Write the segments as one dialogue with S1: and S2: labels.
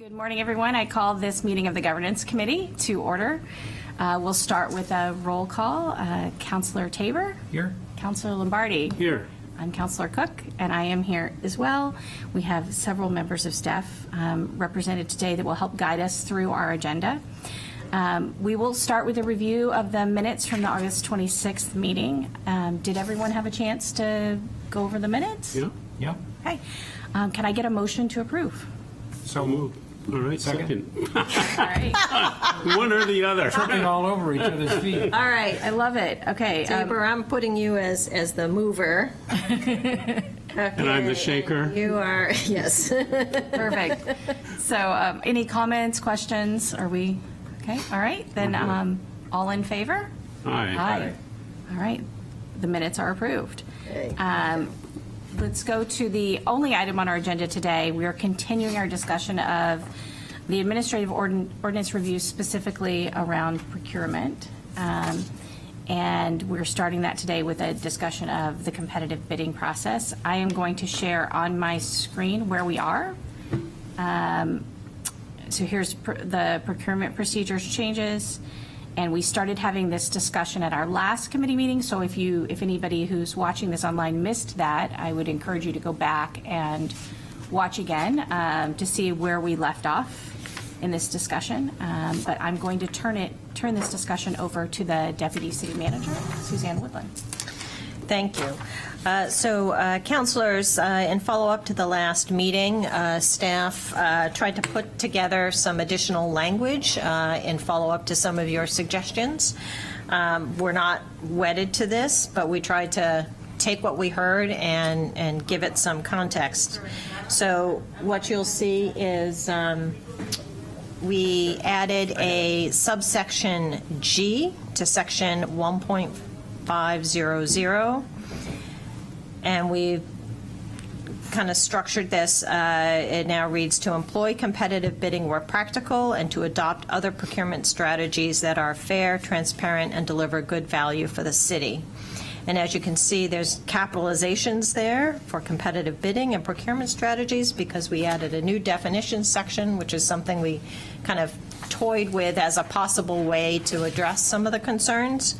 S1: Good morning, everyone. I call this meeting of the Governance Committee to order. We'll start with a roll call. Councillor Tabor?
S2: Here.
S1: Councillor Lombardi?
S2: Here.
S1: I'm Councillor Cook, and I am here as well. We have several members of staff represented today that will help guide us through our agenda. We will start with a review of the minutes from the August 26th meeting. Did everyone have a chance to go over the minutes?
S2: Yeah. Yep.
S1: Okay. Can I get a motion to approve?
S2: So moved.
S3: All right,
S2: Second.
S1: All right.
S3: one or the other.
S2: Tripping all over each other's feet.
S1: All right. I love it. Okay.
S4: Tabor, I'm putting you as the mover.
S3: And I'm the shaker.
S4: You are, yes.
S1: Perfect. So any comments, questions? Are we, okay, all right. Then all in favor?
S3: Aye.
S1: All right. The minutes are approved.
S4: Okay.
S1: Let's go to the only item on our agenda today. We are continuing our discussion of the administrative ordinance review, specifically around procurement. And we're starting that today with a discussion of the competitive bidding process. I am going to share on my screen where we are. So here's the procurement procedures changes. And we started having this discussion at our last committee meeting. So if anybody who's watching this online missed that, I would encourage you to go back and watch again to see where we left off in this discussion. But I'm going to turn this discussion over to the Deputy City Manager, Suzanne Woodland.
S4: Thank you. Councilors, in follow-up to the last meeting, staff tried to put together some additional language in follow-up to some of your suggestions. We're not wedded to this, but we tried to take what we heard and give it some context. So what you'll see is we added a subsection G to section 1.500. And we've kind of structured this. It now reads to employ competitive bidding where practical and to adopt other procurement strategies that are fair, transparent, and deliver good value for the city. And as you can see, there's capitalizations there for competitive bidding and procurement strategies because we added a new definition section, which is something we kind of toyed with as a possible way to address some of the concerns.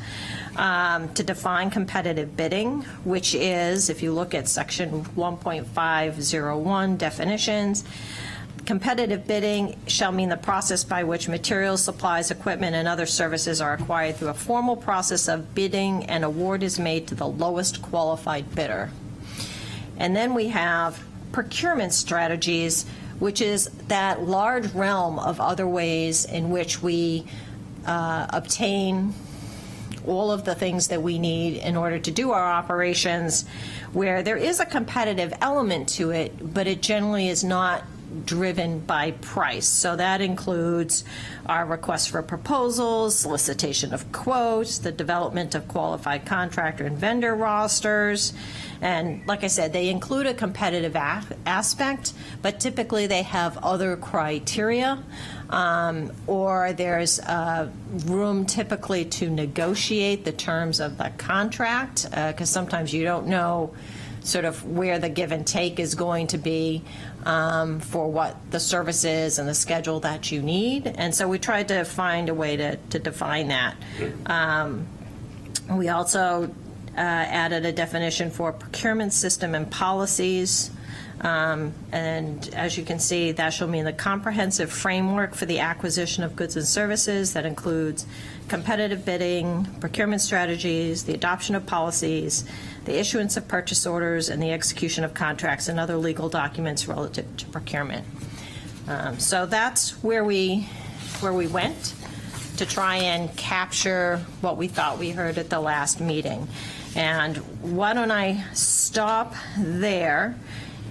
S4: To define competitive bidding, which is, if you look at section 1.501 definitions, competitive bidding shall mean the process by which materials, supplies, equipment, and other services are acquired through a formal process of bidding and award is made to the lowest qualified bidder. And then we have procurement strategies, which is that large realm of other ways in which we obtain all of the things that we need in order to do our operations, where there is a competitive element to it, but it generally is not driven by price. So that includes our request for proposals, solicitation of quotes, the development of qualified contractor and vendor rosters. And like I said, they include a competitive aspect, but typically they have other criteria, or there's room typically to negotiate the terms of the contract, because sometimes you don't know sort of where the give and take is going to be for what the service is and the schedule that you need. And so we tried to find a way to define that. We also added a definition for procurement system and policies. And as you can see, that shall mean the comprehensive framework for the acquisition of goods and services that includes competitive bidding, procurement strategies, the adoption of policies, the issuance of purchase orders, and the execution of contracts and other legal documents relative to procurement. So that's where we went to try and capture what we thought we heard at the last meeting. And why don't I stop there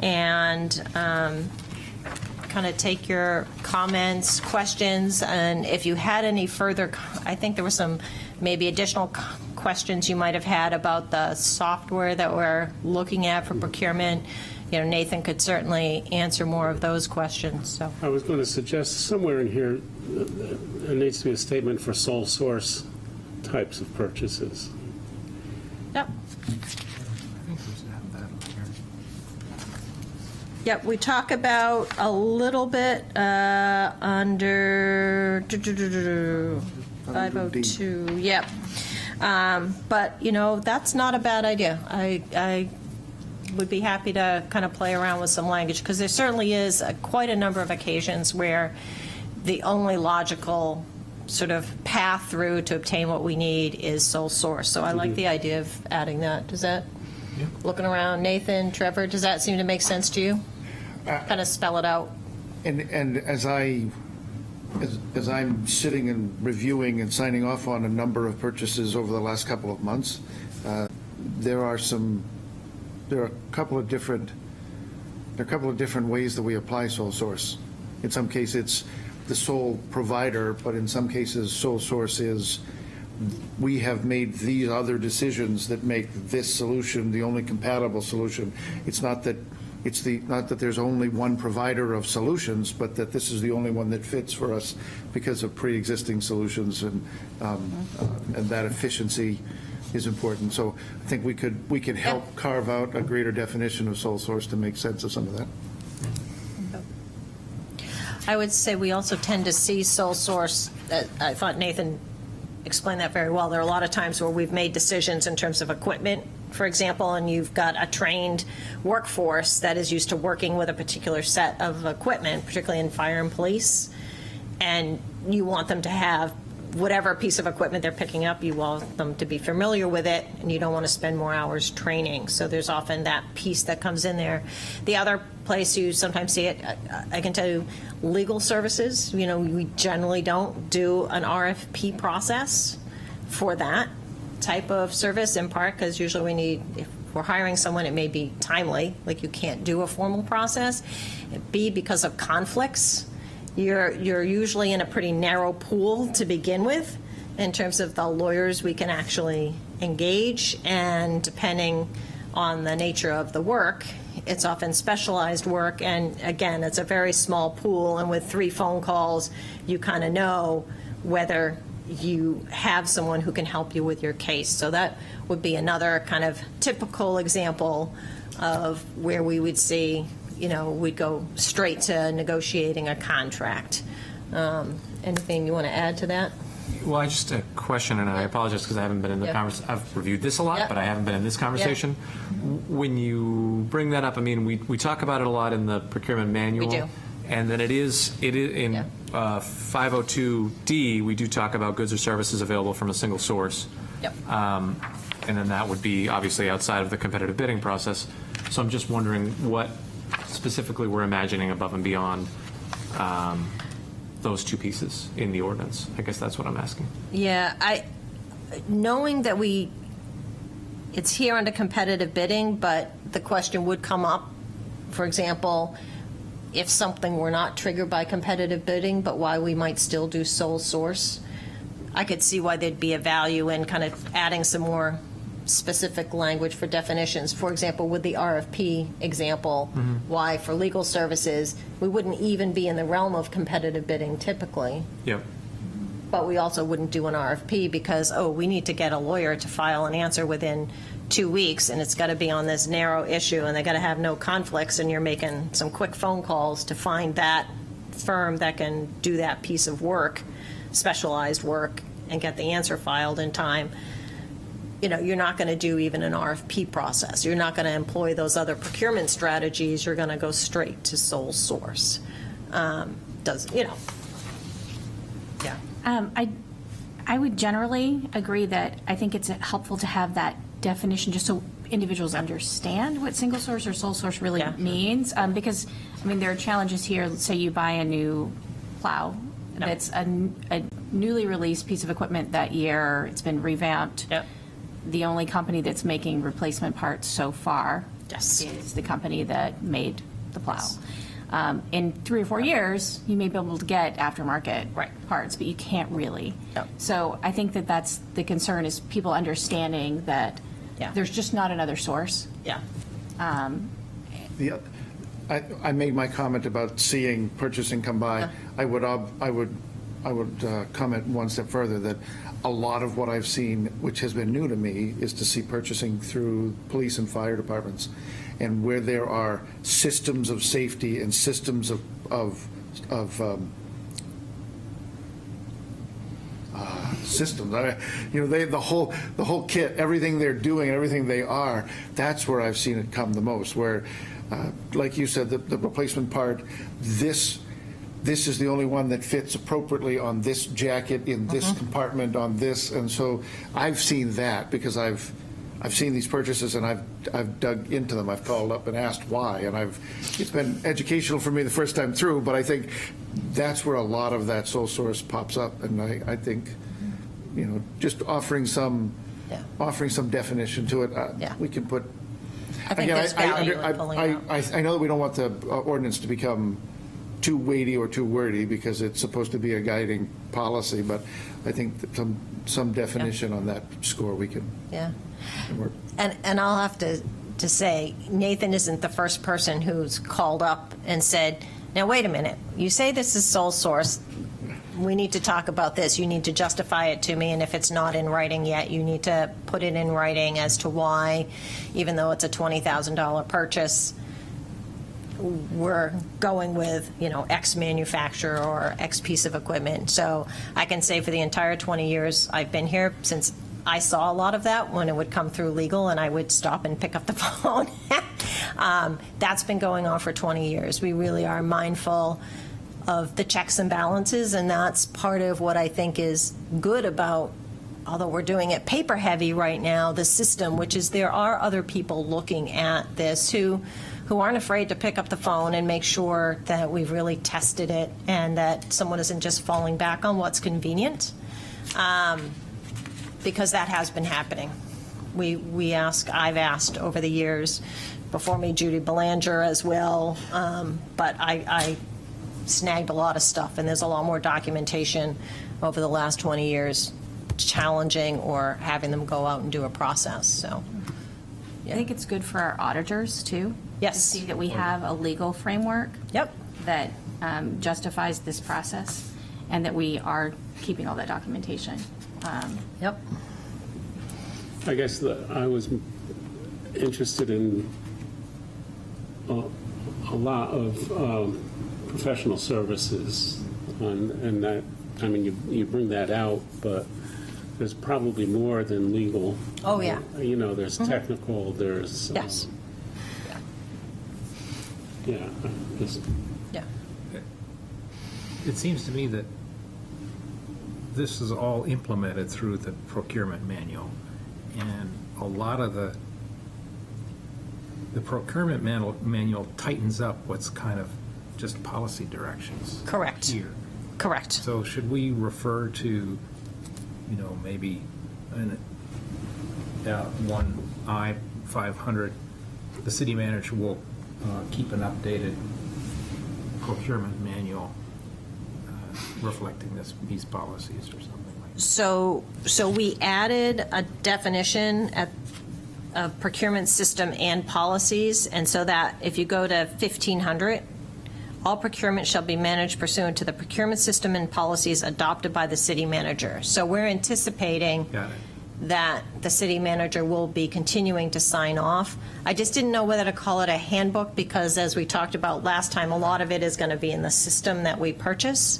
S4: and kind of take your comments, questions, and if you had any further, I think there were some maybe additional questions you might have had about the software that we're looking at for procurement. You know, Nathan could certainly answer more of those questions. So
S3: I was going to suggest somewhere in here there needs to be a statement for sole source types of purchases.
S4: yep. Yep, we talk about a little bit under 502, yep. But, that's not a bad idea. I would be happy to kind of play around with some language, because there certainly is quite a number of occasions where the only logical sort of path through to obtain what we need is sole source. So I like the idea of adding that. Does that, looking around, Nathan, Trevor, does that seem to make sense to you? Kind of spell it out.
S5: And as I'm sitting and reviewing and signing off on a number of purchases over the last couple of months, there are a couple of different ways that we apply sole source. In some cases, it's the sole provider, but in some cases, sole source is we have made these other decisions that make this solution the only compatible solution. It's not that there's only one provider of solutions, but that this is the only one that fits for us because of pre-existing solutions, and that efficiency is important. So I think we could help carve out a greater definition of sole source to make sense of some of that.
S4: I would say we also tend to see sole source, I thought Nathan explained that very well. There are a lot of times where we've made decisions in terms of equipment, for example, and you've got a trained workforce that is used to working with a particular set of equipment, particularly in fire and police, and you want them to have whatever piece of equipment they're picking up, you want them to be familiar with it, and you don't want to spend more hours training. So there's often that piece that comes in there. The other place you sometimes see it, I can tell you, legal services, we generally don't do an RFP process for that type of service, in part because usually we need, if we're hiring someone, it may be timely, like you can't do a formal process. B, because of conflicts. You're usually in a pretty narrow pool to begin with in terms of the lawyers we can actually engage, and depending on the nature of the work, it's often specialized work, and again, it's a very small pool, and with 3 phone calls, you kind of know whether you have someone who can help you with your case. So that would be another kind of typical example of where we would see, we'd go straight to negotiating a contract. Anything you want to add to that?
S2: Well, just a question, and I apologize because I haven't been in the
S4: Yep.
S2: conversation. I've reviewed this a lot,
S4: Yep.
S2: but I haven't been in this conversation. When you bring that up, I mean, we talk about it a lot in the procurement manual.
S4: We do.
S2: And then it is in
S4: Yep.
S2: 502D, we do talk about goods or services available from a single source.
S4: Yep.
S2: And then that would be obviously outside of the competitive bidding process. So I'm just wondering what specifically we're imagining above and beyond those two pieces in the ordinance. I guess that's what I'm asking.
S4: Yeah, knowing that it's here under competitive bidding, but the question would come up, for example, if something were not triggered by competitive bidding, but why we might still do sole source. I could see why there'd be a value in kind of adding some more specific language for definitions. For example, with the RFP example, why for legal services, we wouldn't even be in the realm of competitive bidding typically.
S2: Yep.
S4: But we also wouldn't do an RFP because, we need to get a lawyer to file an answer within 2 weeks, and it's got to be on this narrow issue, and they got to have no conflicts, and you're making some quick phone calls to find that firm that can do that piece of work, specialized work, and get the answer filed in time. You're not going to do even an RFP process. You're not going to employ those other procurement strategies. You're going to go straight to sole source. Yeah.
S1: I would generally agree that I think it's helpful to have that definition just so individuals understand what single source or sole source really
S4: Yeah.
S1: means. Because, there are challenges here. Let's say you buy a new plow that's a newly released piece of equipment that year. It's been revamped.
S4: Yep.
S1: The only company that's making replacement parts so far
S4: Yes.
S1: is the company that made the plow. In 3 or 4 years, you may be able to get aftermarket
S4: Right.
S1: parts, but you can't really.
S4: Yep.
S1: So I think that's the concern, is people understanding that
S4: Yeah.
S1: there's just not another source.
S4: Yeah.
S5: I made my comment about seeing purchasing come by. I would comment one step further, that a lot of what I've seen, which has been new to me, is to see purchasing through police and fire departments, and where there are systems of safety and systems of systems. The whole kit, everything they're doing, everything they are. That's where I've seen it come the most. Where, like you said, the replacement part. This is the only one that fits appropriately on this jacket in this compartment on this, and so I've seen that because I've seen these purchases and I've dug into them. I've called up and asked why, and it's been educational for me the first time through. But I think that's where a lot of that sole source pops up, and I think, just offering some definition to it. We can put.
S4: I think there's value in pulling out.
S5: I know that we don't want the ordinance to become too weighty or too wordy because it's supposed to be a guiding policy, but I think that some definition on that score we can.
S4: Yeah.
S5: work.
S4: And I'll have to say, Nathan isn't the first person who's called up and said, now, wait a minute, you say this is sole source. We need to talk about this. You need to justify it to me, and if it's not in writing yet, you need to put it in writing as to why, even though it's a $20,000 purchase, we're going with, X manufacturer or X piece of equipment. So I can say for the entire 20 years I've been here, since I saw a lot of that when it would come through legal and I would stop and pick up the phone. That's been going on for 20 years. We really are mindful of the checks and balances, and that's part of what I think is good about, although we're doing it paper heavy right now, the system, which is there are other people looking at this who aren't afraid to pick up the phone and make sure that we've really tested it and that someone isn't just falling back on what's convenient, because that has been happening. I've asked over the years, before me, Judy Belanger as well, but I snagged a lot of stuff, and there's a lot more documentation over the last 20 years challenging or having them go out and do a process, so.
S1: I think it's good for our auditors, too.
S4: Yes.
S1: To see that we have a legal framework.
S4: Yep.
S1: That justifies this process, and that we are keeping all that documentation.
S4: Yep.
S3: I guess I was interested in a lot of professional services, and that, I mean, you bring that out, but there's probably more than legal.
S4: Oh, yeah.
S3: There's technical, there's.
S4: Yes.
S3: Yeah.
S4: Yeah.
S6: It seems to me that this is all implemented through the procurement manual, and a lot of the procurement manual tightens up what's kind of just policy directions.
S4: Correct.
S6: Here.
S4: Correct.
S6: So should we refer to, maybe one I-500, the city manager will keep an updated procurement manual reflecting these policies or something like that?
S4: So we added a definition of procurement system and policies, and so that if you go to 1500, all procurement shall be managed pursuant to the procurement system and policies adopted by the city manager. So we're anticipating
S6: Got it.
S4: that the city manager will be continuing to sign off. I just didn't know whether to call it a handbook, because as we talked about last time, a lot of it is going to be in the system that we purchase.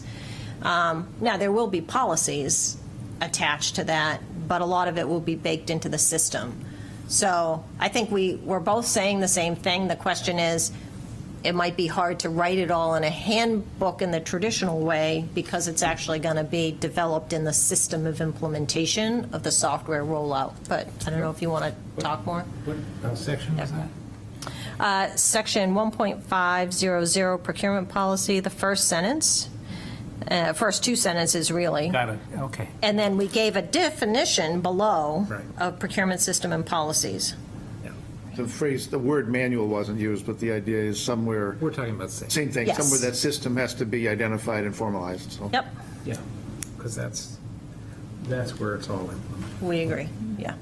S4: Now, there will be policies attached to that, but a lot of it will be baked into the system. So I think we're both saying the same thing. The question is, it might be hard to write it all in a handbook in the traditional way, because it's actually going to be developed in the system of implementation of the software rollout. But I don't know if you want to talk more.
S6: What section was that?
S4: Section 1.500 procurement policy, the first sentence, first two sentences really.
S6: Got it, okay.
S4: And then we gave a definition below
S6: Right.
S4: of procurement system and policies.
S5: The word manual wasn't used, but the idea is somewhere,
S6: We're talking about the same.
S5: same thing,
S4: Yes.
S5: somewhere that system has to be identified and formalized, so.
S4: Yep,
S6: Yeah, because that's where it's all implemented.
S4: we agree, yeah,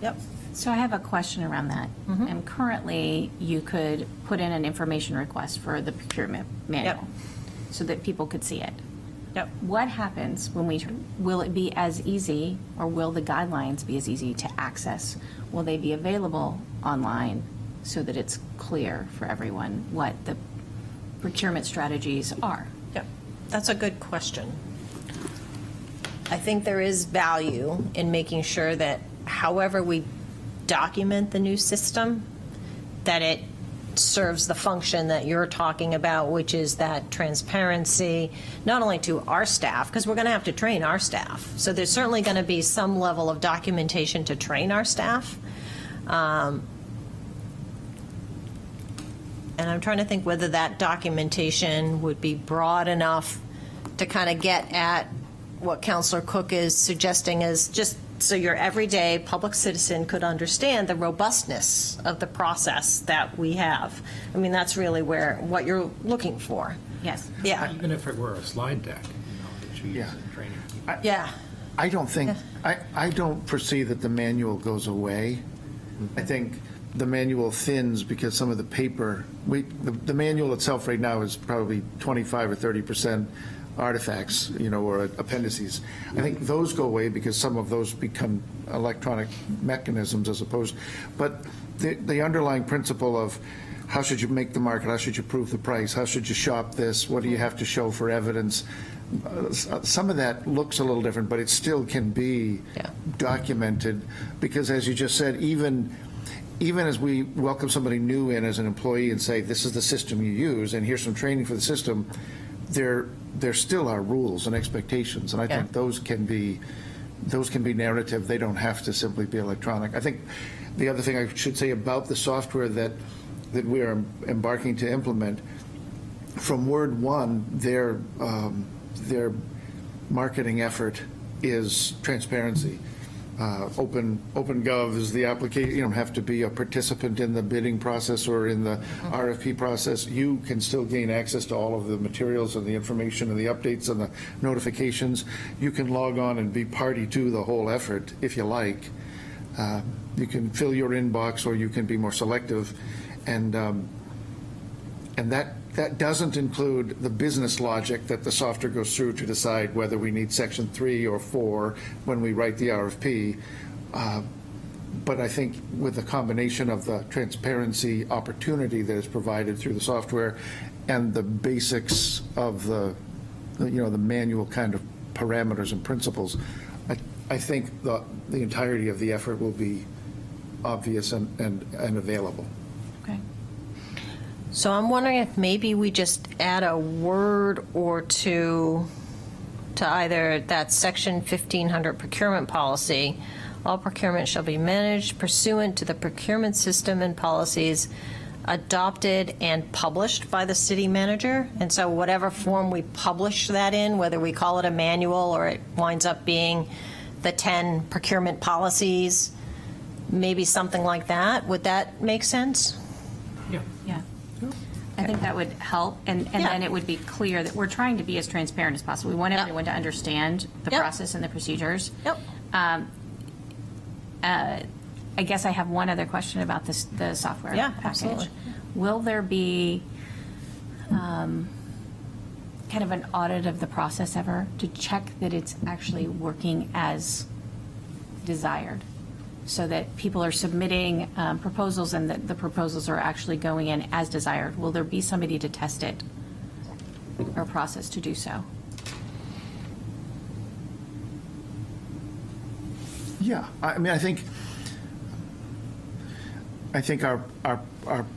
S4: yep.
S1: So I have a question around that. And currently, you could put in an information request for the procurement manual so that people could see it.
S4: Yep.
S1: What happens when will it be as easy, or will the guidelines be as easy to access? Will they be available online so that it's clear for everyone what the procurement strategies are?
S4: Yep, that's a good question. I think there is value in making sure that however we document the new system, that it serves the function that you're talking about, which is that transparency, not only to our staff, because we're going to have to train our staff. So there's certainly going to be some level of documentation to train our staff. And I'm trying to think whether that documentation would be broad enough to kind of get at what Councillor Cook is suggesting, is just so your everyday public citizen could understand the robustness of the process that we have. I mean, that's really what you're looking for.
S1: Yes.
S4: Yeah,
S6: Even if it were a slide deck, that you use
S5: Yeah.
S6: in training.
S4: yeah.
S5: I don't think, I don't foresee that the manual goes away. I think the manual thins because some of the paper, the manual itself right now is probably 25 or 30% artifacts, or appendices. I think those go away because some of those become electronic mechanisms as opposed, but the underlying principle of how should you make the market, how should you prove the price, how should you shop this, what do you have to show for evidence, some of that looks a little different, but it still can be documented, because as you just said, even as we welcome somebody new in as an employee and say, this is the system you use, and here's some training for the system, there still are rules and expectations, and I think those can be narrative. They don't have to simply be electronic. I think the other thing I should say about the software that we are embarking to implement, from word one, their marketing effort is transparency. OpenGov is the application. You don't have to be a participant in the bidding process or in the RFP process. You can still gain access to all of the materials and the information and the updates and the notifications. You can log on and be party to the whole effort if you like. You can fill your inbox, or you can be more selective, and that doesn't include the business logic that the software goes through to decide whether we need section 3 or 4 when we write the RFP. But I think with the combination of the transparency opportunity that is provided through the software and the basics of the manual kind of parameters and principles, I think the entirety of the effort will be obvious and available.
S1: Okay.
S4: So I'm wondering if maybe we just add a word or two to either that section 1500 procurement policy. All procurement shall be managed pursuant to the procurement system and policies adopted and published by the city manager. And so whatever form we publish that in, whether we call it a manual or it winds up being the 10 procurement policies, maybe something like that. Would that make sense?
S6: Yeah.
S1: Yeah. I think that would help, and then it would be clear that we're trying to be as transparent as possible. We want everyone to understand the process and the procedures.
S4: Yep.
S1: I guess I have one other question about the software package.
S4: Absolutely.
S1: Will there be kind of an audit of the process ever to check that it's actually working as desired? So that people are submitting proposals and that the proposals are actually going in as desired? Will there be somebody to test it or a process to do so?
S5: Yeah, I mean, I think our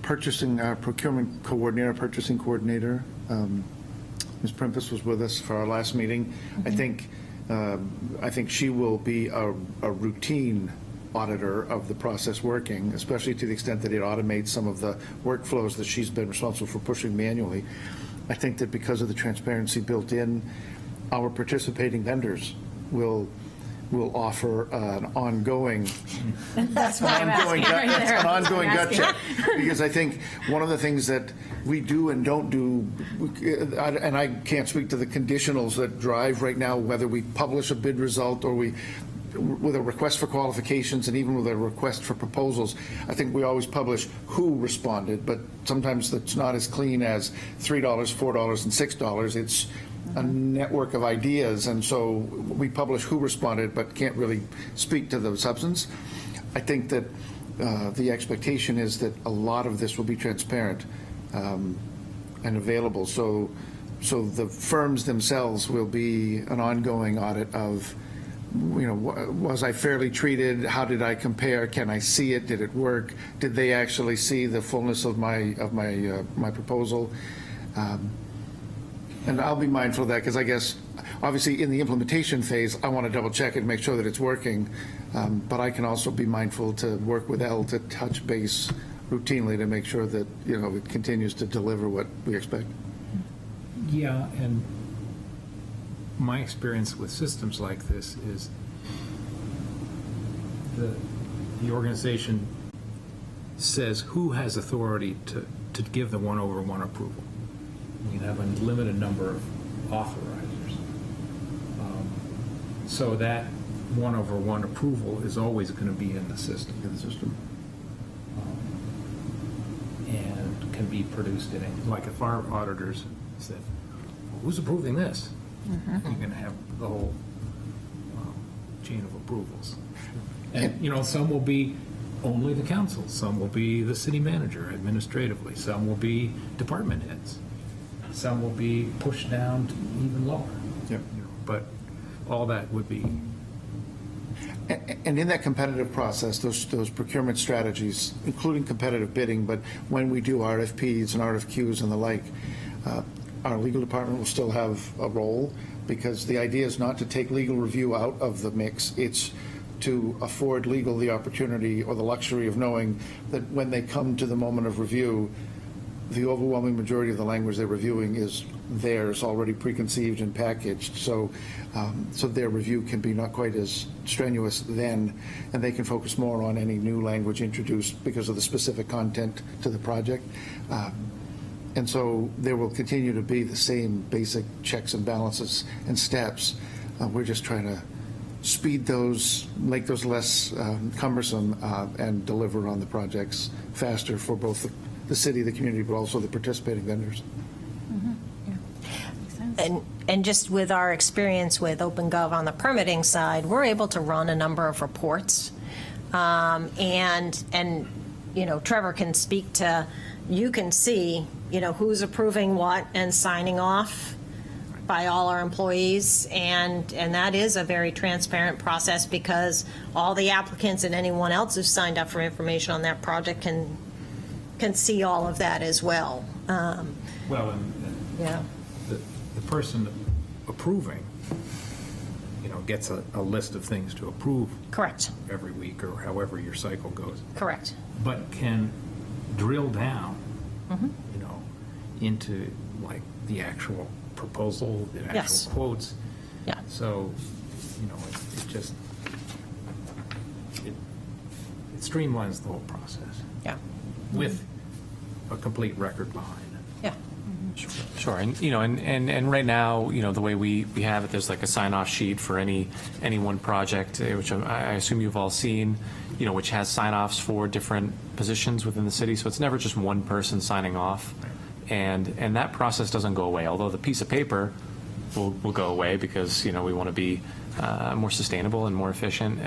S5: procurement coordinator, purchasing coordinator, Ms. Prempis was with us for our last meeting. I think she will be a routine auditor of the process working, especially to the extent that it automates some of the workflows that she's been responsible for pushing manually. I think that because of the transparency built in, our participating vendors will offer an ongoing
S1: That's what I'm asking right there.
S5: an ongoing gut
S1: Asking.
S5: check. Because I think one of the things that we do and don't do, and I can't speak to the conditionals that drive right now whether we publish a bid result or with a request for qualifications and even with a request for proposals, I think we always publish who responded, but sometimes it's not as clean as $3, $4, and $6. a network of ideas, and so we publish who responded, but can't really speak to the substance. I think that the expectation is that a lot of this will be transparent and available. So the firms themselves will be an ongoing audit of, was I fairly treated? How did I compare? Can I see it? Did it work? Did they actually see the fullness of my proposal? And I'll be mindful of that, because I guess, obviously, in the implementation phase, I want to double check and make sure that it's working. But I can also be mindful to work with Elle to touch base routinely to make sure that, it continues to deliver what we expect.
S6: Yeah, and my experience with systems like this is the organization says who has authority to give the 1/1 approval. You can have a limited number of authorizers. So that 1/1 approval is always going to be in the system. And can be produced in it. Like if our auditors said, well, who's approving this? You're going to have the whole chain of approvals. And, some will be only the council, some will be the city manager administratively, some will be department heads, some will be pushed down to even lower.
S5: Yep.
S6: But all that would be.
S5: And in that competitive process, those procurement strategies, including competitive bidding, but when we do RFPs and RFQs and the like, our legal department will still have a role, because the idea is not to take legal review out of the mix. It's to afford legal the opportunity or the luxury of knowing that when they come to the moment of review, the overwhelming majority of the language they're reviewing is theirs, already preconceived and packaged. So their review can be not quite as strenuous then, and they can focus more on any new language introduced because of the specific content to the project. And so there will continue to be the same basic checks and balances and steps. We're just trying to speed those, make those less cumbersome, and deliver on the projects faster for both the city, the community, but also the participating vendors.
S4: And just with our experience with OpenGov on the permitting side, we're able to run a number of reports. And Trevor can speak to, you can see, who's approving what and signing off by all our employees. And that is a very transparent process, because all the applicants and anyone else who's signed up for information on that project can see all of that as well.
S6: Well, and
S4: Yeah.
S6: the person approving, gets a list of things to approve
S4: Correct.
S6: every week or however your cycle goes,
S4: Correct.
S6: but can drill down, into like the actual proposal, the actual
S4: Yes.
S6: quotes.
S4: Yeah.
S6: So, it just, it streamlines the whole process
S4: Yeah.
S6: with a complete record behind it.
S4: Yeah.
S2: Sure, and and right now, the way we have it, there's like a sign-off sheet for any one project, which I assume you've all seen, which has sign-offs for different positions within the city. So it's never just one person signing off, and that process doesn't go away. Although the piece of paper will go away, because we want to be more sustainable and more efficient.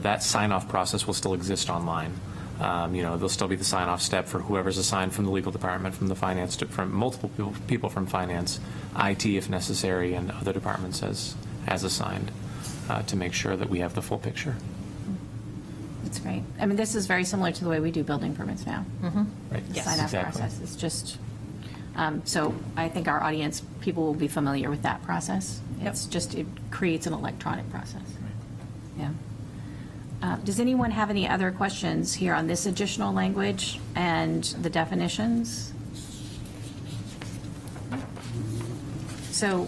S2: That sign-off process will still exist online. There'll still be the sign-off step for whoever's assigned from the legal department, from the finance, from multiple people from finance, IT if necessary, and other departments as assigned, to make sure that we have the full picture.
S1: That's great. I mean, this is very similar to the way we do building permits now.
S2: Right.
S1: The sign-off process is just, so I think our audience, people will be familiar with that process. It's just, it creates an electronic process. Yeah. Does anyone have any other questions here on this additional language and the definitions? So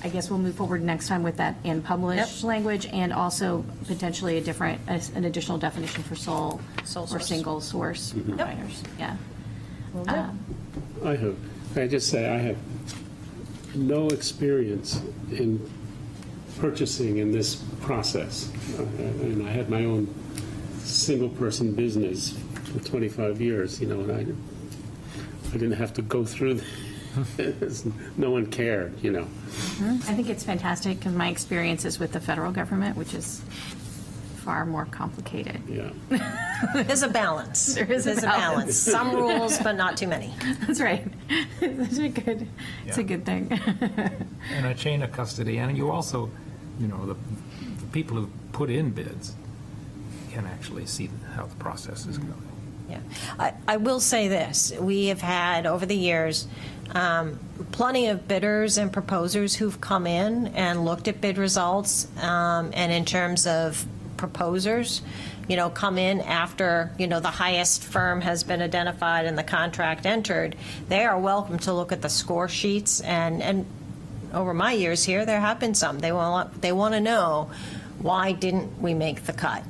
S1: I guess we'll move forward next time with that in published language, and also potentially an additional definition for sole or
S4: source.
S1: single source providers. Yeah.
S3: I have no experience in purchasing in this process. And I had my own single-person business for 25 years, and I didn't have to go through no one cared, you know.
S1: I think it's fantastic because my experience is with the federal government, which is far more complicated.
S3: Yeah.
S4: There's a balance.
S1: There is a balance.
S4: Some rules, but not too many.
S1: That's right. It's a good thing.
S6: And a chain of custody, and you also, the people who put in bids can actually see how the process is going.
S4: Yeah. I will say this. We have had, over the years, plenty of bidders and proposers who've come in and looked at bid results, and in terms of proposers, come in after, the highest firm has been identified and the contract entered. They are welcome to look at the score sheets, and over my years here, there have been some. They want to know, why didn't we make the cut?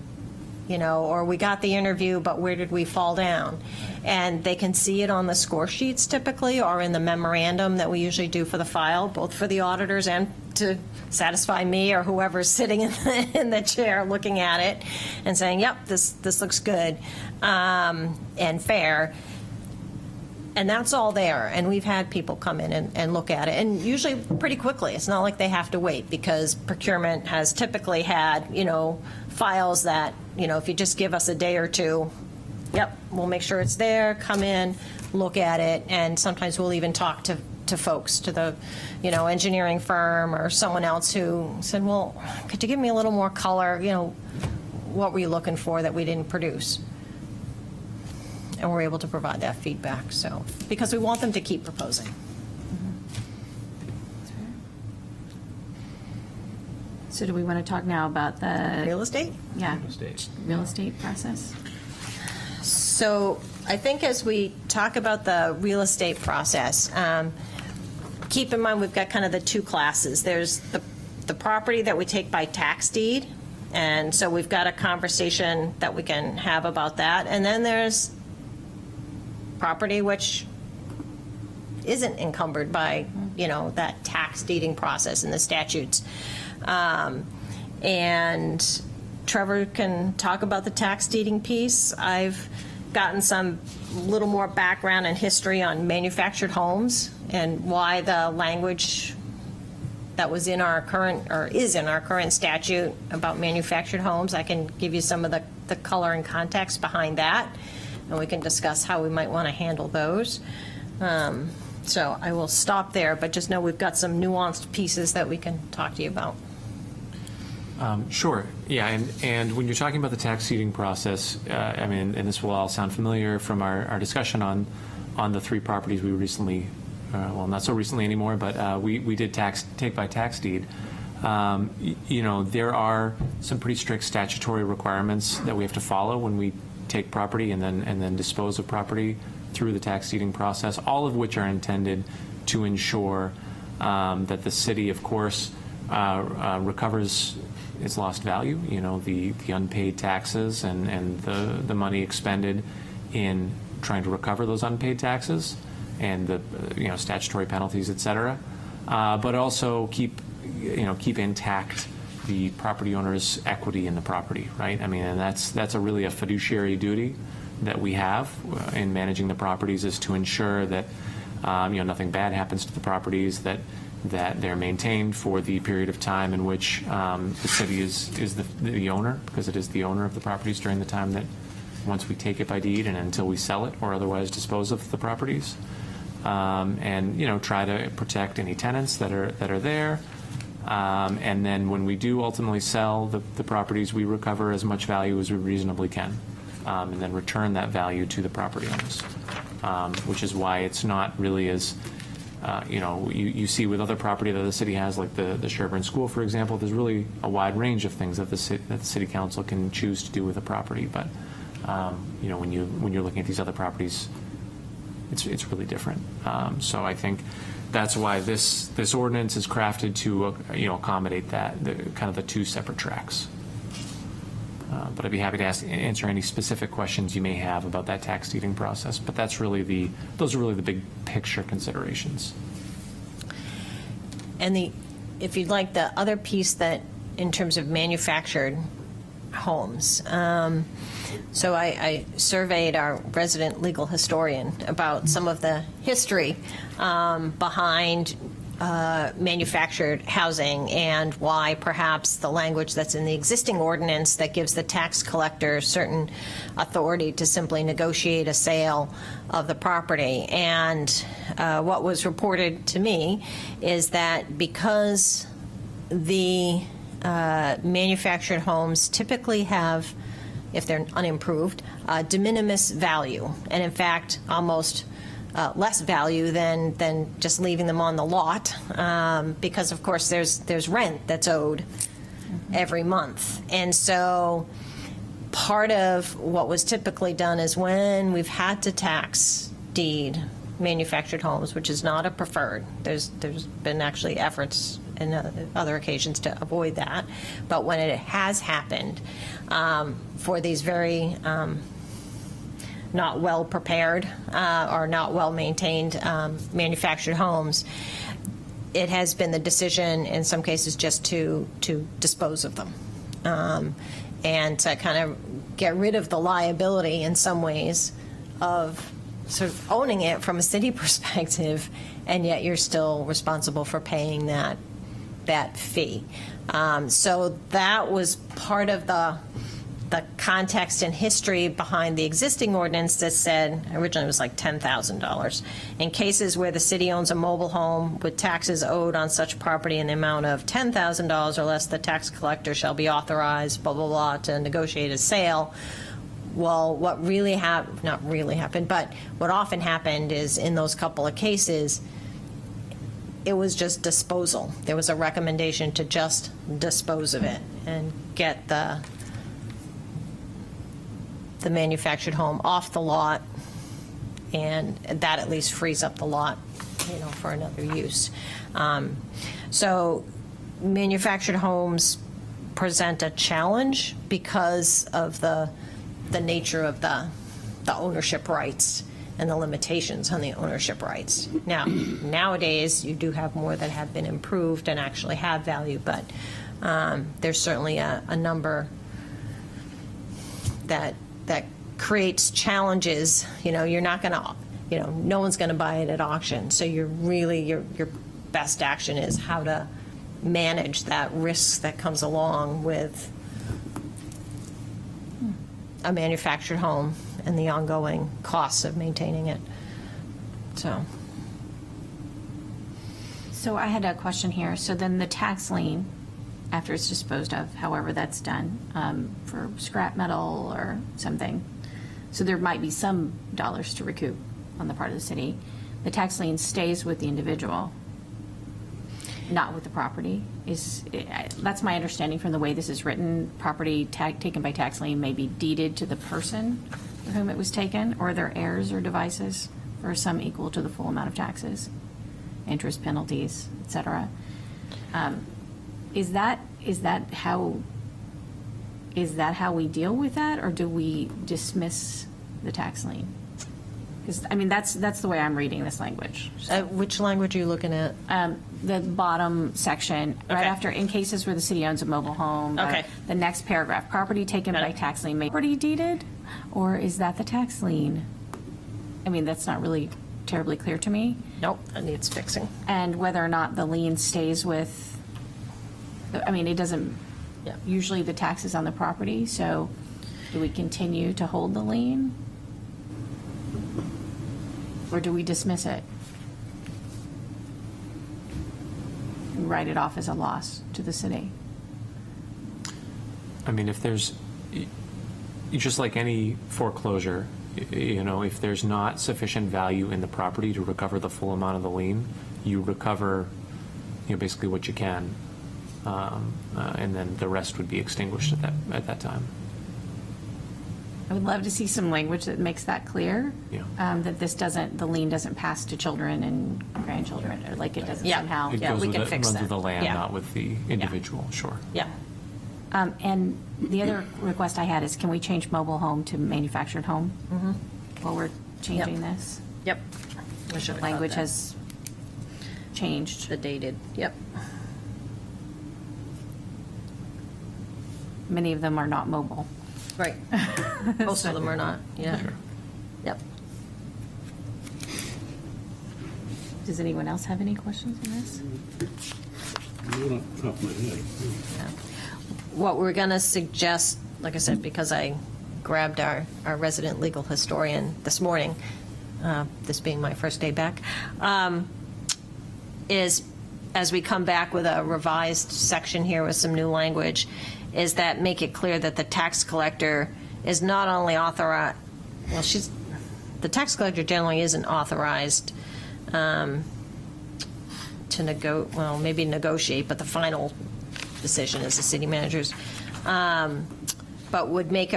S4: Or we got the interview, but where did we fall down? And they can see it on the score sheets typically, or in the memorandum that we usually do for the file, both for the auditors and to satisfy me or whoever's sitting in the chair looking at it and saying, yep, this looks good and fair. And that's all there. And we've had people come in and look at it, and usually pretty quickly. It's not like they have to wait, because procurement has typically had, files that, if you just give us a day or two, yep, we'll make sure it's there, come in, look at it, and sometimes we'll even talk to folks, to the, engineering firm or someone else who said, well, could you give me a little more color? What were you looking for that we didn't produce? And we're able to provide that feedback, so, because we want them to keep proposing.
S1: So do we want to talk now about the
S4: Real estate?
S1: real estate process?
S4: So I think as we talk about the real estate process, keep in mind we've got kind of the two classes. There's the property that we take by tax deed, and so we've got a conversation that we can have about that. And then there's property which isn't encumbered by, that tax deeding process in the statutes. And Trevor can talk about the tax deeding piece. I've gotten some little more background and history on manufactured homes and why the language that was in our current, or is in our current statute about manufactured homes. I can give you some of the color and context behind that, and we can discuss how we might want to handle those. So I will stop there, but just know we've got some nuanced pieces that we can talk to you about.
S2: Sure. Yeah, and when you're talking about the tax seeding process, and this will all sound familiar from our discussion on the three properties we recently, well, not so recently anymore, but we did take by tax deed. There are some pretty strict statutory requirements that we have to follow when we take property and then dispose of property through the tax deeding process, all of which are intended to ensure that the city, of course, recovers its lost value, the unpaid taxes and the money expended in trying to recover those unpaid taxes and the statutory penalties, et cetera, but also keep intact the property owner's equity in the property, right? And that's really a fiduciary duty that we have in managing the properties, is to ensure that nothing bad happens to the properties, that they're maintained for the period of time in which the city is the owner, because it is the owner of the properties during the time that once we take it by deed and until we sell it or otherwise dispose of the properties, and try to protect any tenants that are there. And then when we do ultimately sell the properties, we recover as much value as we reasonably can, and then return that value to the property owners, which is why it's not really as, you see with other property that the city has, like the Sherburne School, for example. There's really a wide range of things that the city council can choose to do with a property. But, when you're looking at these other properties, it's really different. So I think that's why this ordinance is crafted to accommodate that, kind of the two separate tracks. But I'd be happy to answer any specific questions you may have about that tax deeding process. But those are really the big picture considerations.
S4: And if you'd like, the other piece that, in terms of manufactured, homes. So I surveyed our resident legal historian about some of the history behind manufactured housing and why perhaps the language that's in the existing ordinance that gives the tax collector certain authority to simply negotiate a sale of the property. And what was reported to me is that because the manufactured homes typically have, if they're unimproved, de minimis value, and in fact, almost less value than just leaving them on the lot, because of course there's rent that's owed every month. And so part of what was typically done is when we've had to tax deed manufactured homes, which is not a preferred, there's been actually efforts in other occasions to avoid that, but when it has happened for these very not well prepared or not well maintained manufactured homes, it has been the decision in some cases just to dispose of them and to kind of get rid of the liability in some ways of sort of owning it from a city perspective, and yet you're still responsible for paying that fee. So that was part of the context and history behind the existing ordinance that said, originally it was like $10,000. In cases where the city owns a mobile home with taxes owed on such property in the amount of $10,000 or less, the tax collector shall be authorized, blah, blah, blah, to negotiate a sale. Well, what really happened, not really happened, but what often happened is in those couple of cases, it was just disposal. There was a recommendation to just dispose of it and get the manufactured home off the lot, and that at least frees up the lot, for another use. So manufactured homes present a challenge because of the nature of the ownership rights and the limitations on the ownership rights. Now, nowadays, you do have more that have been improved and actually have value, but there's certainly a number that creates challenges. You're not going to, no one's going to buy it at auction. So you're really, your best action is how to manage that risk that comes along with a manufactured home and the ongoing costs of maintaining it.
S1: So I had a question here. So then the tax lien, after it's disposed of, however that's done, for scrap metal or something, so there might be some dollars to recoup on the part of the city. The tax lien stays with the individual, not with the property. That's my understanding from the way this is written. Property taken by tax lien may be deeded to the person for whom it was taken, or their heirs or devices, for a sum equal to the full amount of taxes, interest, penalties, etc. Is that how we deal with that, or do we dismiss the tax lien? Because that's the way I'm reading this language.
S4: Which language are you looking at?
S1: The bottom section, right after, in cases where the city owns a mobile home.
S4: Okay.
S1: The next paragraph, property taken by tax lien may be property deeded, or is that the tax lien? That's not really terribly clear to me.
S4: Nope, that needs fixing.
S1: And whether or not the lien stays with, it doesn't,
S4: Yeah.
S1: usually the tax is on the property, so do we continue to hold the lien? Or do we dismiss it? And write it off as a loss to the city?
S2: If there's, just like any foreclosure, if there's not sufficient value in the property to recover the full amount of the lien, you recover, basically what you can, and then the rest would be extinguished at that time.
S1: I would love to see some language that makes that clear.
S2: Yeah.
S1: That the lien doesn't pass to children and grandchildren, or like it doesn't
S4: Yeah.
S1: somehow.
S2: It
S4: Yeah,
S2: goes
S4: we
S2: with
S4: can
S2: the-
S4: fix
S2: runs
S4: that.
S2: with the land,
S4: Yeah.
S2: not with the individual. Sure.
S4: Yeah.
S1: And the other request I had is, can we change mobile home to manufactured home? While we're changing this?
S4: Yep. I should have
S1: Language
S4: caught that.
S1: has changed.
S4: The dated, yep.
S1: many of them are not mobile.
S4: Right. Most of them are not, yeah. Yep.
S1: Does anyone else have any questions on this?
S3: Not off the top of my head.
S4: What we're going to suggest, like I said, because I grabbed our resident legal historian this morning, this being my first day back, is as we come back with a revised section here with some new language, is that make it clear that the tax collector is not only authorized, well, the tax collector generally isn't authorized to maybe negotiate, but the final decision is the city manager's. But we may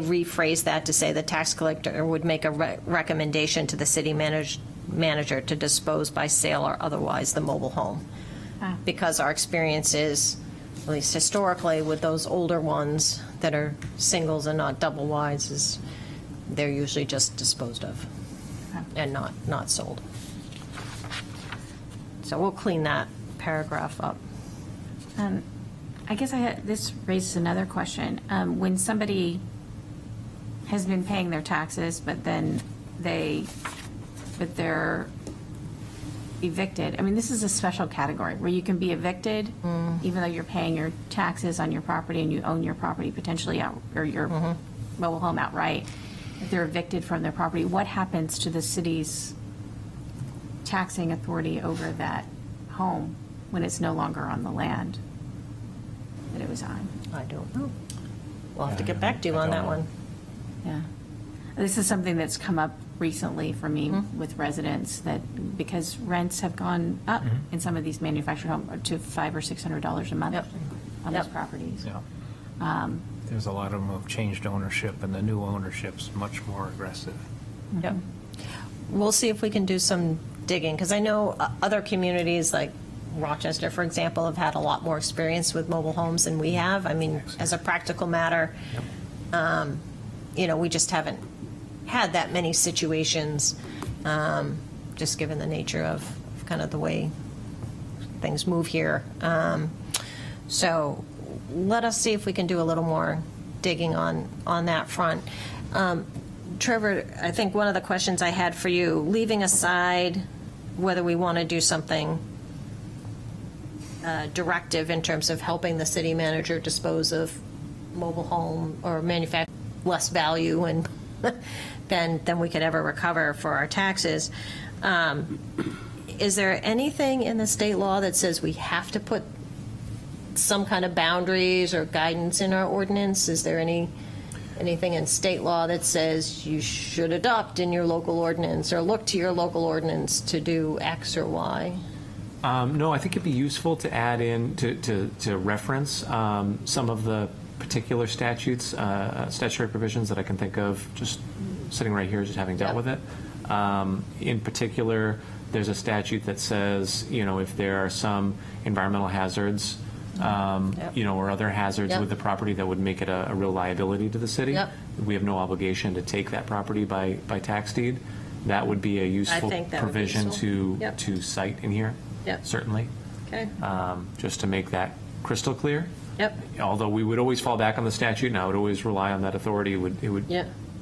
S4: rephrase that to say the tax collector would make a recommendation to the city manager to dispose by sale or otherwise the mobile home. Because our experience is, at least historically, with those older ones that are singles and not double wides, is they're usually just disposed of and not sold. So we'll clean that paragraph up.
S1: I guess this raises another question. When somebody has been paying their taxes, but then they're evicted. I mean, this is a special category where you can be evicted even though you're paying your taxes on your property and you own your property potentially out, or your mobile home outright. If they're evicted from their property, what happens to the city's taxing authority over that home when it's no longer on the land that it was on?
S4: I don't know. We'll have to get back to you on that one.
S1: Yeah. This is something that's come up recently for me with residents, that because rents have gone up in some of these manufactured homes to $500 or $600 a month
S4: Yep.
S1: on
S4: Yep.
S1: those properties.
S6: Yeah. There's a lot of them have changed ownership, and the new ownership's much more aggressive.
S4: Yep. We'll see if we can do some digging, because I know other communities like Rochester, for example, have had a lot more experience with mobile homes than we have. I mean, as a practical matter, we just haven't had that many situations, just given the nature of kind of the way things move here. So let us see if we can do a little more digging on that front. Trevor, I think one of the questions I had for you, leaving aside whether we want to do something directive in terms of helping the city manager dispose of mobile home or manufacture less value and than we could ever recover for our taxes. Is there anything in the state law that says we have to put some kind of boundaries or guidance in our ordinance? Is there anything in state law that says you should adopt in your local ordinance or look to your local ordinance to do X or Y?
S2: No, I think it'd be useful to add in, to reference some of the particular statutes, statutory provisions that I can think of just sitting right here, just having dealt with it. In particular, there's a statute that says, if there are some environmental hazards, or other hazards with the property that would make it a real liability to the city, we have no obligation to take that property by tax deed. That would be a useful
S4: think that would be
S2: provision
S4: useful.
S2: to cite in here, certainly.
S4: Okay.
S2: Just to make that crystal clear.
S4: Yep.
S2: Although we would always fall back on the statute, and I would always rely on that authority. It would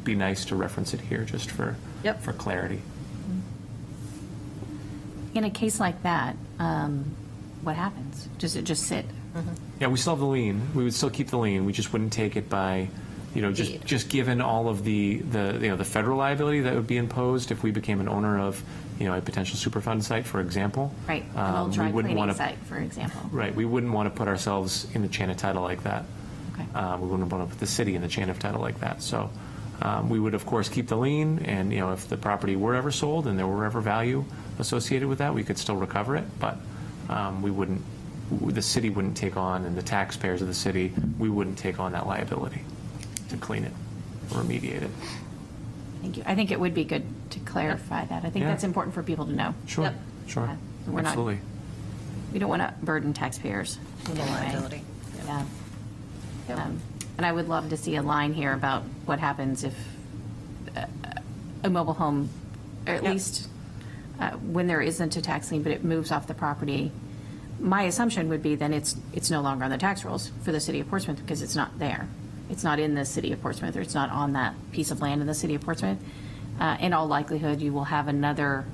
S2: be nice to reference it here just for clarity.
S1: In a case like that, what happens? Does it just sit?
S2: Yeah, we still have the lien. We would still keep the lien. We just wouldn't take it by, just given all of the federal liability that would be imposed if we became an owner of, a potential Superfund site, for example.
S1: Right, an old dry
S2: we wouldn't
S1: cleaning
S2: want
S1: site, for example.
S2: Right, we wouldn't want to put ourselves in the chain of title like that.
S1: Okay.
S2: We wouldn't want to put the city in the chain of title like that. So we would, of course, keep the lien, and, if the property were ever sold and there were ever value associated with that, we could still recover it, but the city wouldn't take on, and the taxpayers of the city, we wouldn't take on that liability to clean it or remediate it.
S1: Thank you. I think it would be good to clarify that. I think
S2: Yeah.
S1: that's important for people to know.
S2: Sure,
S4: Yep.
S2: sure,
S1: We're not-
S2: absolutely.
S1: We don't want to burden taxpayers in any way.
S4: Liability.
S1: Yeah.
S4: Yep.
S1: And I would love to see a line here about what happens if a mobile home, or at least when there isn't a tax lien, but it moves off the property, my assumption would be then it's no longer on the tax rolls for the city of Portsmouth because it's not there. It's not in the city of Portsmouth, or it's not on that piece of land in the city of Portsmouth. In all likelihood, you will have another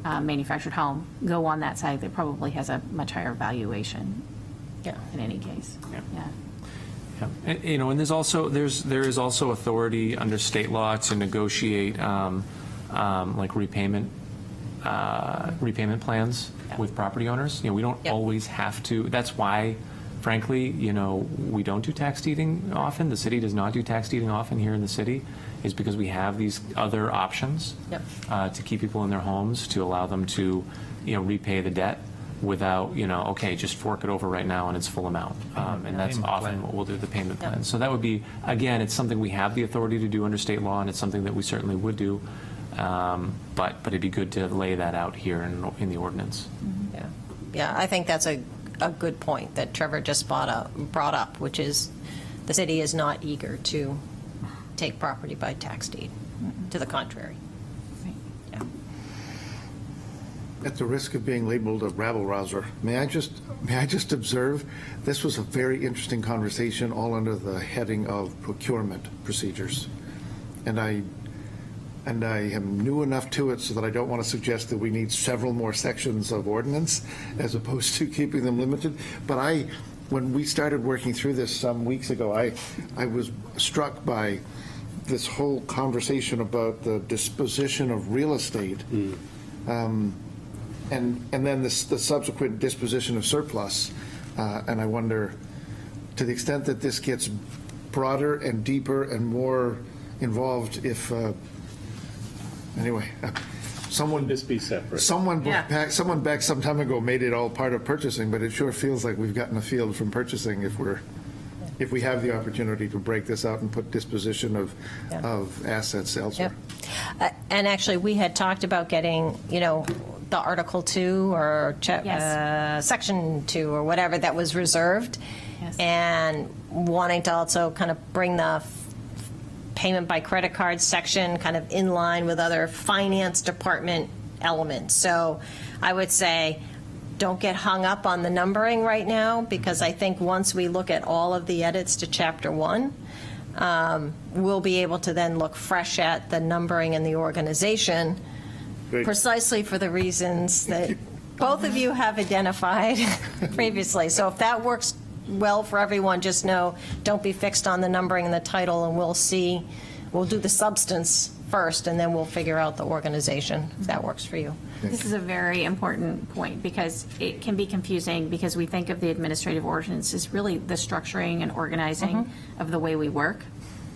S1: manufactured home go on that site that probably has a much higher valuation.
S4: Yeah.
S1: In any case.
S2: Yeah.
S1: Yeah.
S2: Yeah. And, you know, and there is also authority under state law to negotiate like repayment plans with property owners. You know, we don't
S4: Yep.
S2: always have to. That's why, frankly, you know, we don't do tax deeding often. The city does not do tax deeding often here in the city, is because we have these other options
S4: Yep.
S2: to keep people in their homes, to allow them to, you know, repay the debt without, you know, okay, just fork it over right now and it's full amount. And that's
S6: Payment
S2: often
S6: plan.
S2: what we'll do, the payment
S4: Yep.
S2: plan. So that would be, again, it's something we have the authority to do under state law, and it's something that we certainly would do. But it'd be good to lay that out here in the ordinance.
S4: Yeah, yeah, I think that's a good point that Trevor just brought up, which is the city is not eager to take property by tax deed. To the contrary. Yeah.
S5: At the risk of being labeled a rabble-rouser, may I just observe, this was a very interesting conversation, all under the heading of procurement procedures. And I am new enough to it so that I don't want to suggest that we need several more sections of ordinance as opposed to keeping them limited. But when we started working through this some weeks ago, I was struck by this whole conversation about the disposition of real estate. And then the subsequent disposition of surplus. And I wonder, to the extent that this gets broader and deeper and more involved, if, anyway, someone
S3: This be separate.
S5: someone
S4: Yeah.
S5: someone back some time ago made it all part of purchasing, but it sure feels like we've gotten afield from purchasing if we have the opportunity to break this out and put disposition of assets elsewhere.
S4: Yep. And actually, we had talked about getting, you know, the Article 2 or
S1: Yes.
S4: Section 2 or whatever that was reserved,
S1: Yes.
S4: and wanting to also kind of bring the payment by credit card section kind of in line with other finance department elements. So I would say, don't get hung up on the numbering right now, because I think once we look at all of the edits to Chapter 1, we'll be able to then look fresh at the numbering and the organization,
S5: Great.
S4: precisely for the reasons that both of you have identified previously. So if that works well for everyone, just know, don't be fixed on the numbering and the title, and we'll do the substance first, and then we'll figure out the organization, if that works for you.
S1: This is a very important point, because it can be confusing, because we think of the administrative ordinance as really the structuring and organizing of the way we work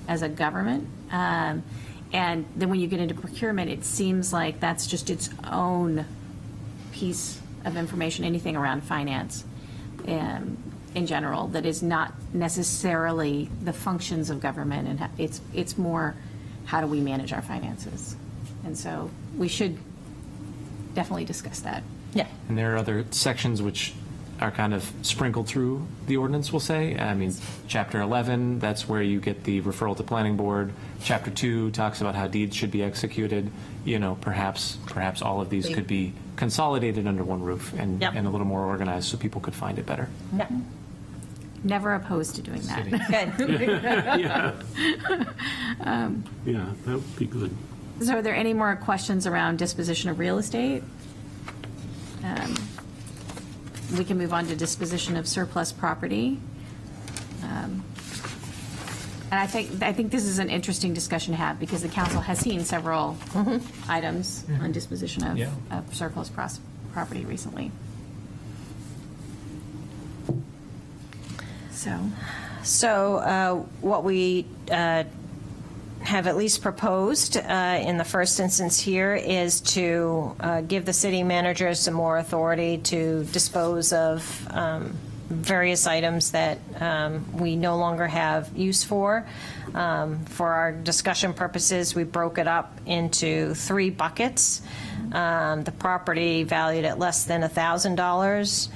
S1: as a government. And then when you get into procurement, it seems like that's just its own piece of information, anything around finance in general, that is not necessarily the functions of government, and it's more, how do we manage our finances? And so we should definitely discuss that.
S4: Yeah.
S2: And there are other sections which are kind of sprinkled through the ordinance, we'll say. I mean, Chapter 11, that's where you get the referral to planning board. Chapter 2 talks about how deeds should be executed. You know, perhaps all of these could be consolidated under one roof and
S4: Yep.
S2: a little more organized so people could find it better.
S4: Yeah.
S1: Never opposed to doing that.
S4: Good.
S3: Yeah, that would be good.
S1: So are there any more questions around disposition of real estate? We can move on to disposition of surplus property. And I think this is an interesting discussion to have, because the council has seen several items on disposition of
S6: Yeah.
S1: of surplus property recently.
S4: So what we have at least proposed in the first instance here is to give the city manager some more authority to dispose of various items that we no longer have use for. For our discussion purposes, we broke it up into 3 buckets. The property valued at less than $1,000.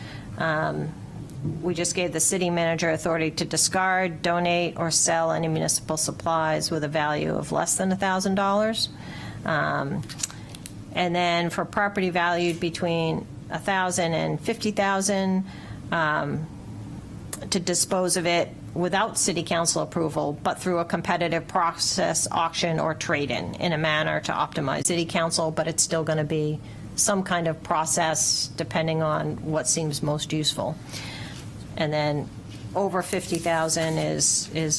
S4: We just gave the city manager authority to discard, donate, or sell any municipal supplies with a value of less than $1,000. And then for property valued between 1,000 and 50,000 to dispose of it without city council approval, but through a competitive process, auction, or trade-in in a manner to optimize city council, but it's still going to be some kind of process depending on what seems most useful. And then over 50,000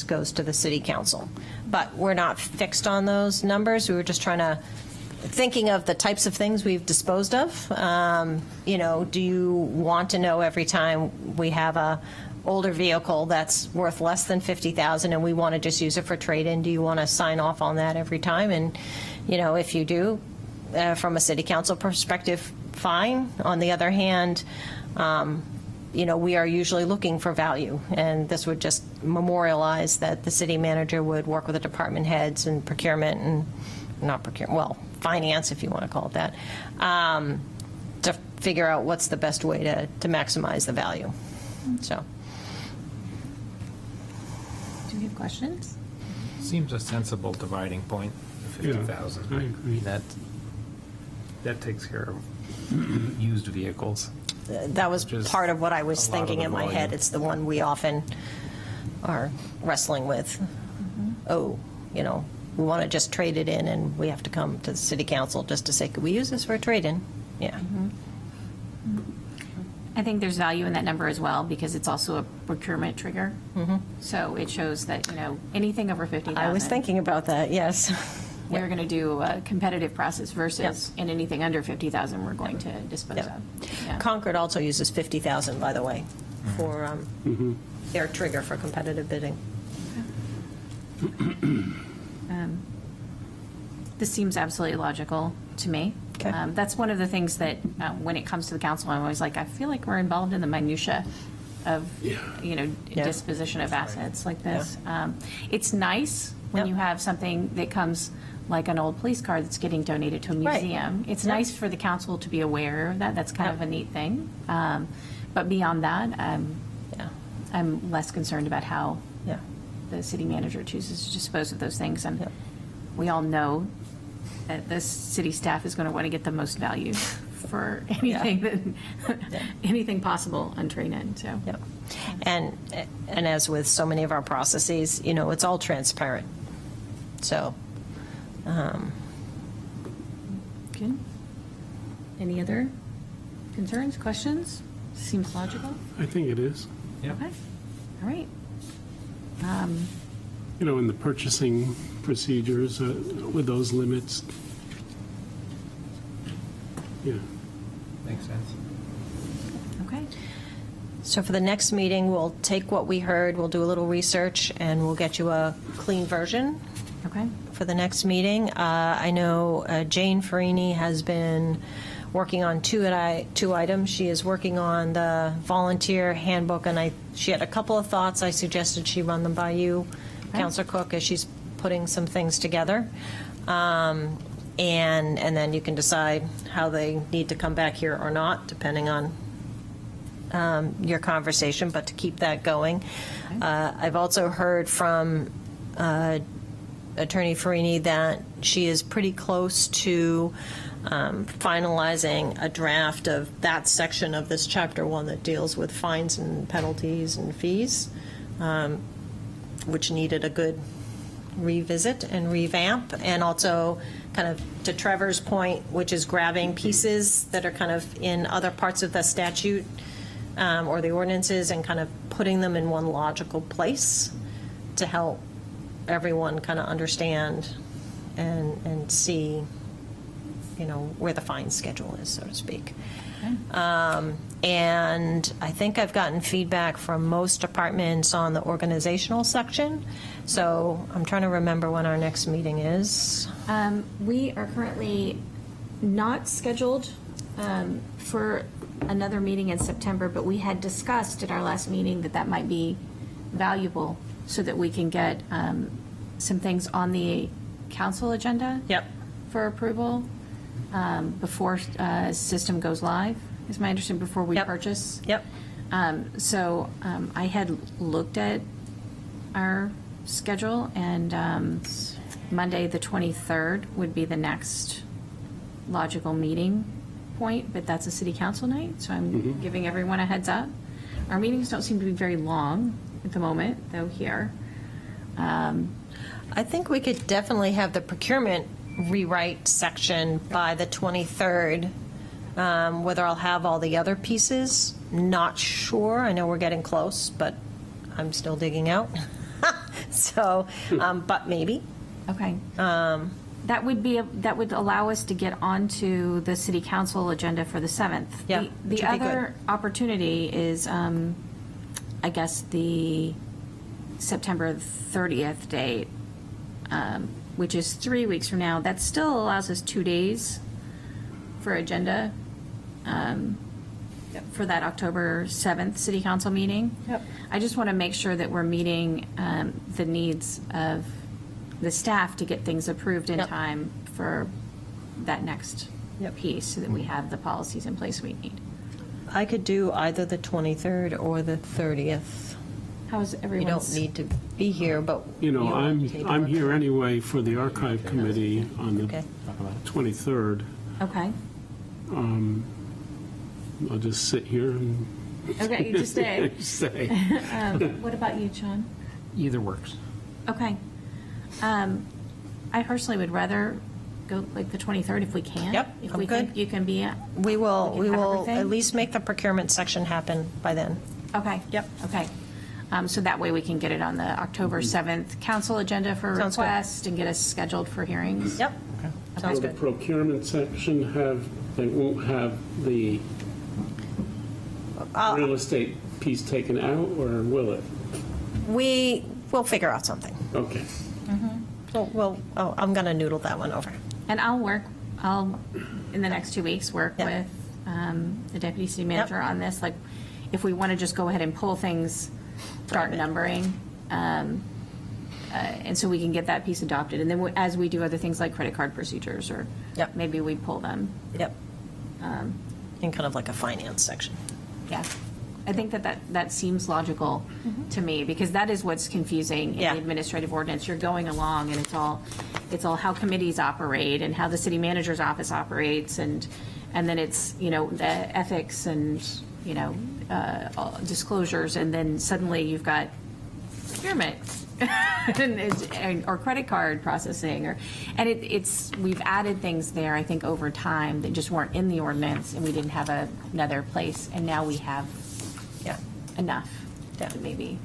S4: goes to the city council. But we're not fixed on those numbers. We were just thinking of the types of things we've disposed of. Do you want to know every time we have a older vehicle that's worth less than 50,000 and we want to just use it for trade-in? Do you want to sign off on that every time? And, if you do, from a city council perspective, fine. On the other hand, we are usually looking for value, and this would just memorialize that the city manager would work with the department heads and procurement and finance, if you want to call it that, to figure out what's the best way to maximize the value. So.
S1: Do you have questions?
S6: Seems a sensible dividing point, the 50,000.
S3: I agree.
S6: That takes care of used vehicles.
S4: That was
S6: Which is
S4: part of what I was
S6: a lot of
S4: thinking
S6: the
S4: in my head.
S6: volume.
S4: It's the one we often are wrestling with. We want to just trade it in, and we have to come to the city council just to say, could we use this for a trade-in? Yeah.
S1: I think there's value in that number as well, because it's also a procurement trigger. So it shows that, anything over 50,000.
S4: I was thinking about that, yes.
S1: We're going to do a competitive process versus,
S4: Yep.
S1: and anything under 50,000, we're going to dispose
S4: Yep.
S1: of. Yeah.
S4: Concord also uses 50,000, by the way, for their trigger for competitive bidding.
S1: This seems absolutely logical to me.
S4: Okay.
S1: That's one of the things that, when it comes to the council, I'm always like, I feel like we're involved in the minutia of, disposition of assets like this. It's nice when
S4: Yep.
S1: you have something that comes like an old police car that's getting donated to a
S4: Right.
S1: museum. It's
S4: Yep.
S1: nice for the council to be aware of that. That's kind of a neat thing. But beyond that,
S4: Yeah.
S1: I'm less concerned about how
S4: Yeah.
S1: the city manager chooses to dispose of those things. And
S4: Yep.
S1: we all know that the city staff is going to want to get the most value for anything anything possible on trade-in. So
S4: Yep. And as with so many of our processes, it's all transparent. So,
S1: good. Any other concerns, questions? Seems logical.
S3: I think it is.
S1: Okay. All right.
S3: In the purchasing procedures with those limits. Yeah.
S6: Makes sense.
S1: Okay.
S4: so for the next meeting, we'll take what we heard, we'll do a little research, and we'll get you a clean version
S1: Okay.
S4: for the next meeting. I know Jane Farini has been working on two items. She is working on the volunteer handbook, and she had a couple of thoughts. I suggested she run them by you, Counselor Cook, as she's putting some things together. And then you can decide how they need to come back here or not, depending on your conversation, but to keep that going. I've also heard from Attorney Farini that she is pretty close to finalizing a draft of that section of this Chapter 1 that deals with fines and penalties and fees, which needed a good revisit and revamp, and also kind of to Trevor's point, which is grabbing pieces that are kind of in other parts of the statute or the ordinances and kind of putting them in one logical place to help everyone kind of understand and see, where the fine schedule is, so to speak. And I think I've gotten feedback from most departments on the organizational section. So I'm trying to remember when our next meeting is.
S1: We are currently not scheduled for another meeting in September, but we had discussed at our last meeting that might be valuable so that we can get some things on the council agenda.
S4: Yep.
S1: For approval before system goes live, is my understanding, before we
S4: Yep.
S1: purchase.
S4: Yep.
S1: So I had looked at our schedule, and Monday, the 23rd, would be the next logical meeting point, but that's a city council night, so I'm giving everyone a heads up. Our meetings don't seem to be very long at the moment, though, here.
S4: I think we could definitely have the procurement rewrite section by the 23rd. Whether I'll have all the other pieces, not sure. I know we're getting close, but I'm still digging out. So, but maybe.
S1: Okay. That would allow us to get onto the city council agenda for the 7th.
S4: Yeah,
S1: The
S4: which would be
S1: other opportunity is, I guess, the September 30th date, which is 3 weeks from now. That still allows us 2 days for agenda for that October 7th city council meeting.
S4: Yep.
S1: I just want to make sure that we're meeting the needs of the staff to get things approved in
S4: Yep.
S1: time for that next
S4: Yep.
S1: piece, so that we have the policies in place we need.
S4: I could do either the 23rd or the 30th.
S1: How's
S4: You
S1: everyone?
S4: don't need to be here, but.
S3: You know,
S4: need to
S3: I'm
S4: work.
S3: here anyway for the archive committee on the
S4: Okay.
S3: 23rd.
S1: Okay.
S3: I'll just sit here and
S1: Okay, you just stay.
S3: say.
S1: What about you, Sean?
S6: Either works.
S1: Okay. I personally would rather go like the 23rd if we can.
S4: Yep,
S1: If
S4: I'm
S1: we
S4: good.
S1: think you can be,
S4: We will,
S1: We can have
S4: at
S1: everything?
S4: least make the procurement section happen by then.
S1: okay.
S4: Yep.
S1: Okay. So that way we can get it on the October 7th council agenda for
S4: Sounds good.
S1: request and get us scheduled for hearings.
S4: Yep. Sounds
S3: Will the
S4: good.
S3: procurement section they won't have the real estate piece taken out, or will it?
S4: We will figure out something.
S3: Okay.
S4: I'm going to noodle that one over.
S1: And I'll, in the next 2 weeks, work
S4: Yep.
S1: with the deputy city manager on this. Like, if we want to just go ahead and pull things, start numbering, and so we can get that piece adopted. And then as we do other things like credit card procedures, or
S4: Yep.
S1: maybe we pull them.
S4: Yep. In kind of like a finance section.
S1: Yeah. I think that seems logical to me, because that is what's confusing in
S4: Yeah.
S1: the administrative ordinance. You're going along, and it's all how committees operate and how the city manager's office operates, and then it's, the ethics and, all disclosures, and then suddenly you've got procurement or credit card processing, and we've added things there, I think, over time that just weren't in the ordinance, and we didn't have another place, and now we have
S4: Yeah.
S1: enough.
S4: Yeah.
S1: That maybe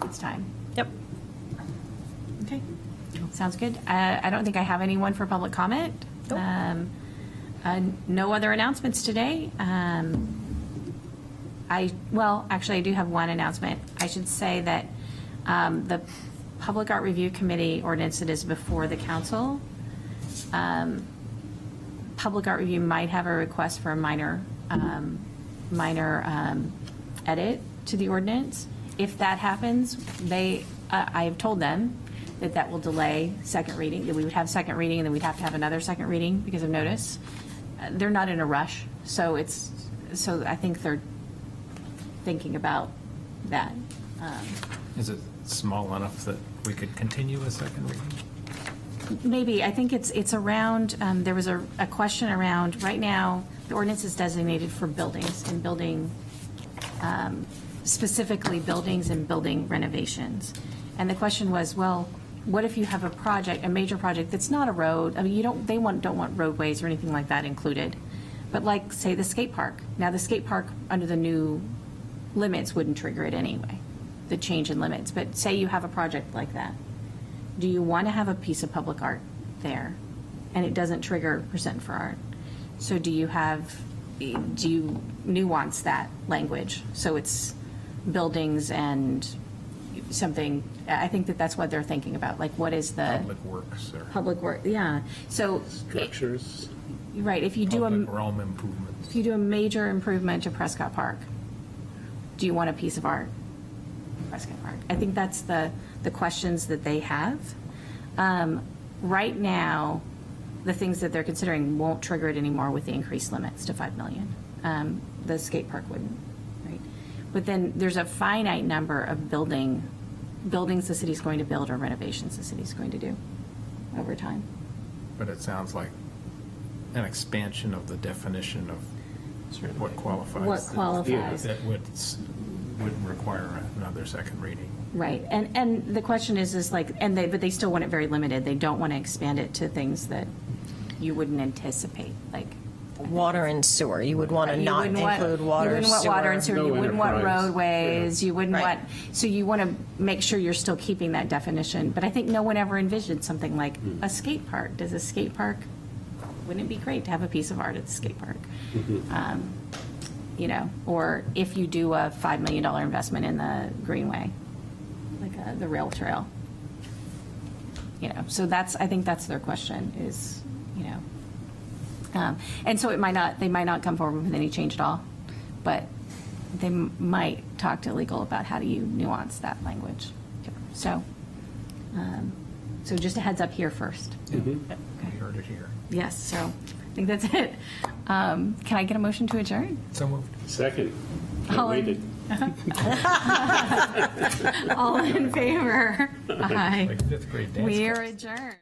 S1: it's time.
S4: Yep.
S1: Okay. Sounds good. I don't think I have anyone for public comment.
S4: Nope.
S1: No other announcements today. Actually, I do have one announcement. I should say that the Public Art Review Committee ordinance that is before the council, Public Art Review might have a request for a minor edit to the ordinance. If that happens, I have told them that will delay second reading, that we would have second reading, and then we'd have to have another second reading because of notice. They're not in a rush, so I think they're thinking about that.
S6: Is it small enough that we could continue a second reading?
S1: Maybe, I think it's around, there was a question around, right now, the ordinance is designated for buildings and building, specifically buildings and building renovations. And the question was, well, what if you have a project, a major project that's not a road? I mean, don't want roadways or anything like that included. But like, say, the skate park. Now, the skate park, under the new limits, wouldn't trigger it anyway, the change in limits. But say you have a project like that. Do you want to have a piece of public art there? And it doesn't trigger percent for art. So do you nuance that language? So it's buildings and something, I think that's what they're thinking about. Like, what is the
S6: Public works or
S1: public work? Yeah. So,
S3: Structures.
S1: right, if you do
S6: public realm improvements?
S1: if you do a major improvement to Prescott Park, do you want a piece of art? Prescott Park. I think that's the questions that they have. Right now, the things that they're considering won't trigger it anymore with the increased limits to 5 million. The skate park wouldn't, right? But then there's a finite number of buildings the city's going to build or renovations the city's going to do over time.
S6: But it sounds like an expansion of the definition of what qualifies.
S1: What qualifies.
S6: That would require another second reading.
S1: Right, and the question is like, but they still want it very limited. They don't want to expand it to things that you wouldn't anticipate, like.
S4: Water and sewer, you would want to
S1: You
S4: not
S1: wouldn't want-
S4: include water,
S1: You wouldn't want water and sewer,
S3: No
S1: you wouldn't want
S3: enterprise.
S1: roadways, you wouldn't
S4: Right.
S1: want, so you want to make sure you're still keeping that definition. But I think no one ever envisioned something like a skate park. Does a skate park, wouldn't it be great to have a piece of art at the skate park? You know, or if you do a $5 million investment in the Greenway, like the rail trail. You know, so I think that's their question is, you know. And so they might not come forward with any change at all, but they might talk to legal about how do you nuance that language. So just a heads up here first.
S6: We heard it here.
S1: Yes, so I think that's it. Can I get a motion to adjourn?
S6: So moved.
S3: Second.
S1: All in-
S3: Waited.
S1: All in favor? Aye.
S6: Like fifth grade dance
S1: We are
S6: class.
S1: adjourned.